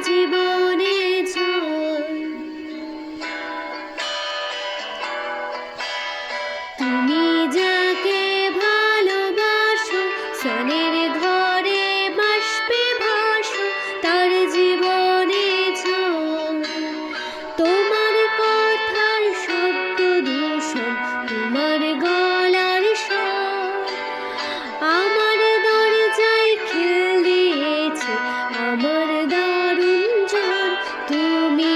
জীবনে ঝড়। তুমি যাকে ভালোবাসো স্নানের ঘরে বাষ্পে ভাসো তার জীবনে ঝড়। তোমার কথার শব্দ দূষণ, তোমার গলার স্বর আমার দরজায় খিল দিয়েছে আমার দারুণ ঝড়। তুমি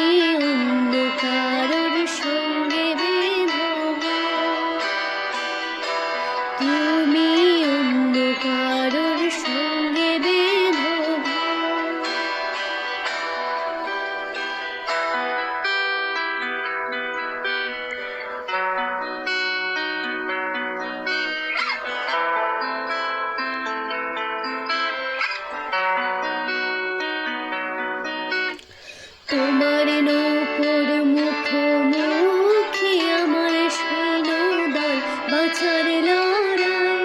অন্য কারোর সঙ্গে বেঁধো, তুমি অন্য কারোর সঙ্গে বেঁধো। তোমার নৌকোর মুখোমুখি আমার সৈন্যদল বাঁচার লড়াই।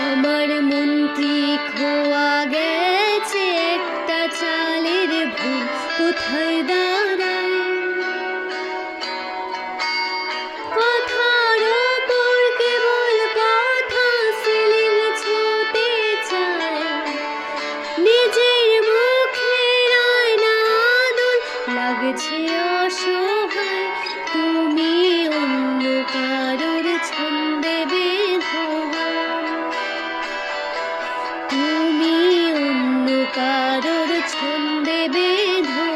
আমার মন্ত্রী খোয়া গেছে একটা চালের ভুল কোথায় দাঁড়ায়। কথার ওপর কেবল কথা সিলিং ছুঁতে চায়, নিজের মুখের আয়না আদল লাগছে অসহায়। তুমি অন্য কারোর ছন্দে বেঁধো, তুমি অন্য কারোর ছন্দে বেঁধো।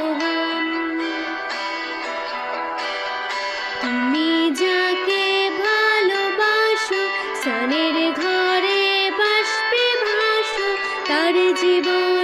তুমি যাকে ভালোবাসো স্নানের ঘরে বাষ্পে ভাসো তার জীবন